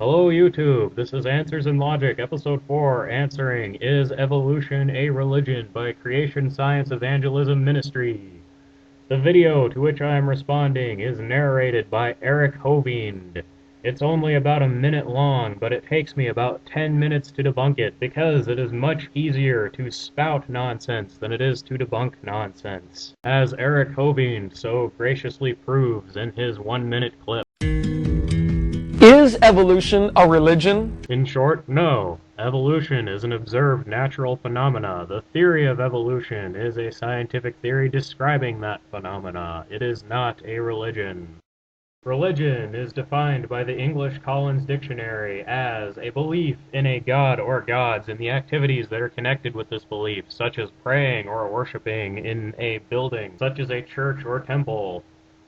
Hello YouTube, this is Answers in Logic, Episode 4, answering Is Evolution a Religion by Creation Science Evangelism Ministry. The video to which I am responding is narrated by Eric Hovind. It's only about a minute long, but it takes me about 10 minutes to debunk it because it is much easier to spout nonsense than it is to debunk nonsense, as Eric Hovind so graciously proves in his 1-minute clip. Is evolution a religion? In short, no. Evolution is an observed natural phenomena. The theory of evolution is a scientific theory describing that phenomena. It is not a religion. Religion is defined by the English Collins Dictionary as a belief in a god or gods and the activities that are connected with this belief, such as praying or worshiping in a building, such as a church or temple.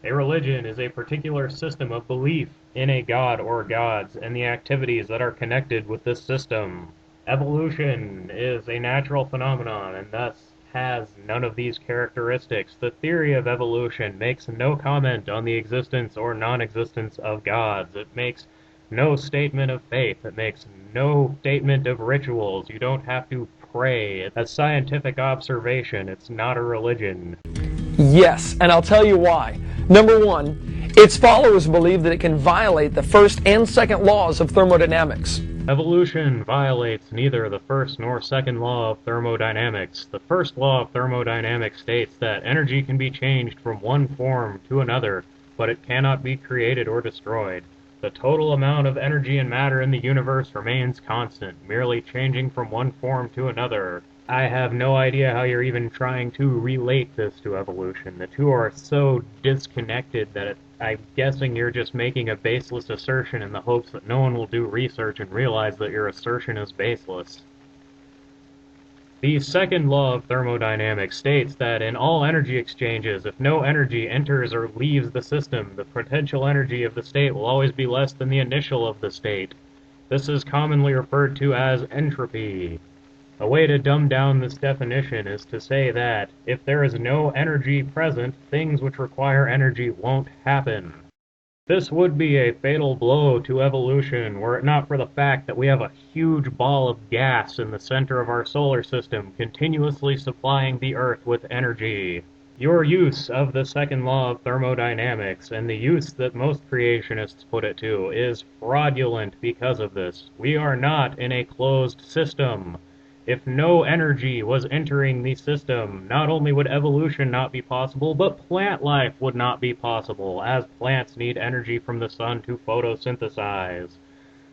A religion is a particular system of belief in a god or gods and the activities that are connected with this system. Evolution is a natural phenomenon and thus has none of these characteristics. The theory of evolution makes no comment on the existence or non-existence of gods. It makes no statement of faith. It makes no statement of rituals. You don't have to pray. It's a scientific observation. It's not a religion. Yes, and I'll tell you why. Number one, its followers believe that it can violate the first and second laws of thermodynamics. Evolution violates neither the first nor second law of thermodynamics. The first law of thermodynamics states that energy can be changed from one form to another, but it cannot be created or destroyed. The total amount of energy and matter in the universe remains constant, merely changing from one form to another. I have no idea how you're even trying to relate this to evolution. The two are so disconnected that I'm guessing you're just making a baseless assertion in the hopes that no one will do research and realize that your assertion is baseless. The second law of thermodynamics states that in all energy exchanges, if no energy enters or leaves the system, the potential energy of the state will always be less than the initial of the state. This is commonly referred to as entropy. A way to dumb down this definition is to say that if there is no energy present, things which require energy won't happen. This would be a fatal blow to evolution were it not for the fact that we have a huge ball of gas in the center of our solar system continuously supplying the Earth with energy. Your use of the second law of thermodynamics, and the use that most creationists put it to, is fraudulent because of this. We are not in a closed system. If no energy was entering the system, not only would evolution not be possible, but plant life would not be possible, as plants need energy from the sun to photosynthesize.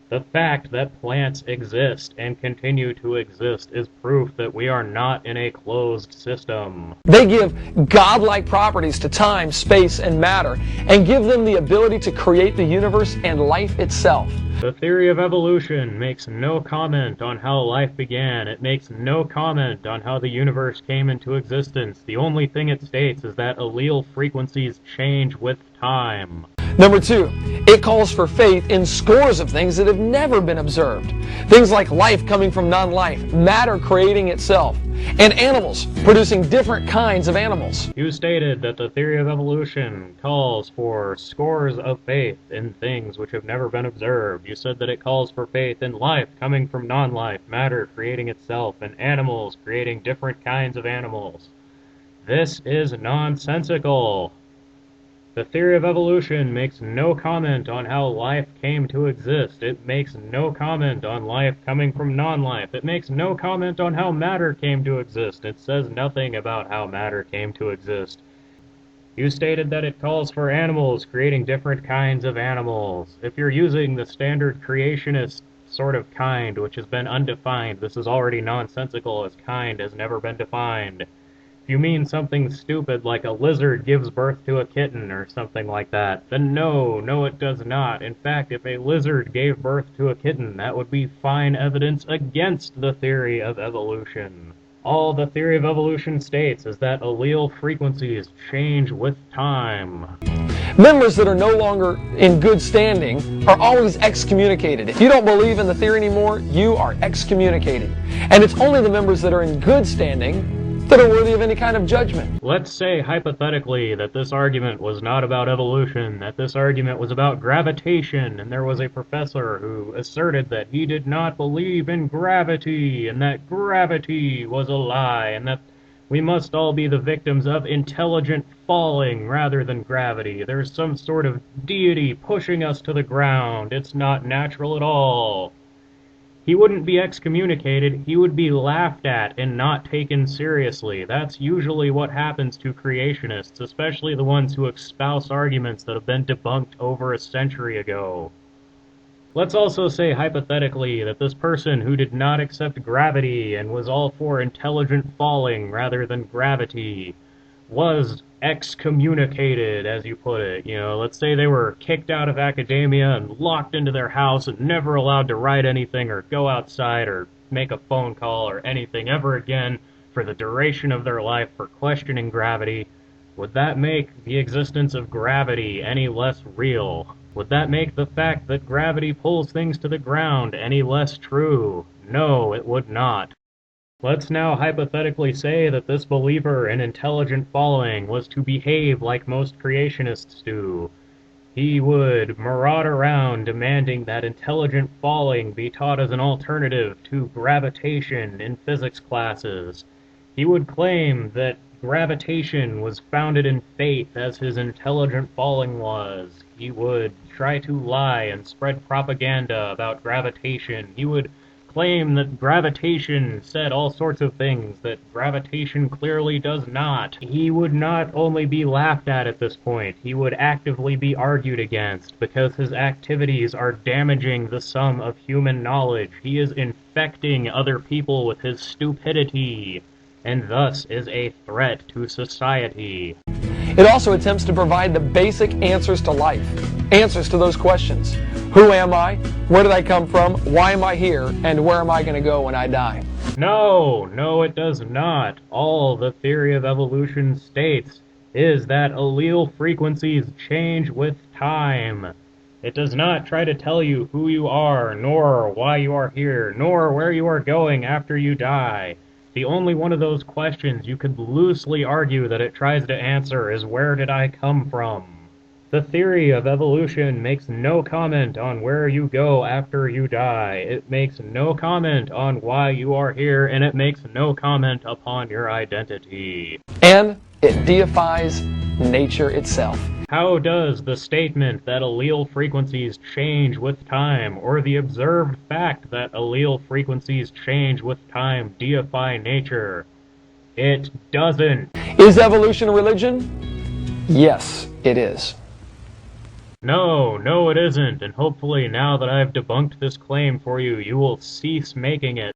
The fact that plants exist and continue to exist is proof that we are not in a closed system. They give godlike properties to time, space, and matter, and give them the ability to create the universe and life itself. The theory of evolution makes no comment on how life began. It makes no comment on how the universe came into existence. The only thing it states is that allele frequencies change with time. Number two, it calls for faith in scores of things that have never been observed. Things like life coming from non-life, matter creating itself, and animals producing different kinds of animals. You stated that the theory of evolution calls for scores of faith in things which have never been observed. You said that it calls for faith in life coming from non-life, matter creating itself, and animals creating different kinds of animals. This is nonsensical. The theory of evolution makes no comment on how life came to exist. It makes no comment on life coming from non-life. It makes no comment on how matter came to exist. It says nothing about how matter came to exist. You stated that it calls for animals creating different kinds of animals. If you're using the standard creationist sort of kind, which has been undefined, this is already nonsensical, as kind has never been defined. If you mean something stupid like a lizard gives birth to a kitten or something like that, then no, it does not. In fact, if a lizard gave birth to a kitten, that would be fine evidence against the theory of evolution. All the theory of evolution states is that allele frequencies change with time. Members that are no longer in good standing are always excommunicated. If you don't believe in the theory anymore, you are excommunicated. And it's only the members that are in good standing that are worthy of any kind of judgment. Let's say hypothetically that this argument was not about evolution, that this argument was about gravitation, and there was a professor who asserted that he did not believe in gravity, and that gravity was a lie, and that we must all be the victims of intelligent falling rather than gravity. There's some sort of deity pushing us to the ground. It's not natural at all. He wouldn't be excommunicated, he would be laughed at and not taken seriously. That's usually what happens to creationists, especially the ones who espouse arguments that have been debunked over a century ago. Let's also say hypothetically that this person who did not accept gravity and was all for intelligent falling rather than gravity was excommunicated, as you put it. Let's say they were kicked out of academia and locked into their house and never allowed to write anything or go outside or make a phone call or anything ever again for the duration of their life for questioning gravity. Would that make the existence of gravity any less real? Would that make the fact that gravity pulls things to the ground any less true? No, it would not. Let's now hypothetically say that this believer in intelligent falling was to behave like most creationists do. He would maraud around demanding that intelligent falling be taught as an alternative to gravitation in physics classes. He would claim that gravitation was founded in faith as his intelligent falling was. He would try to lie and spread propaganda about gravitation. He would claim that gravitation said all sorts of things that gravitation clearly does not. He would not only be laughed at this point, he would actively be argued against because his activities are damaging the sum of human knowledge. He is infecting other people with his stupidity, and thus is a threat to society. It also attempts to provide the basic answers to life, answers to those questions. Who am I? Where did I come from? Why am I here? And where am I going to go when I die? No, it does not. All the theory of evolution states is that allele frequencies change with time. It does not try to tell you who you are, nor why you are here, nor where you are going after you die. The only one of those questions you could loosely argue that it tries to answer is where did I come from? The theory of evolution makes no comment on where you go after you die. It makes no comment on why you are here, and it makes no comment upon your identity. And it deifies nature itself. How does the statement that allele frequencies change with time, or the observed fact that allele frequencies change with time, deify nature? It doesn't. Is evolution a religion? Yes, it is. No, it isn't, and hopefully now that I've debunked this claim for you, you will cease making it.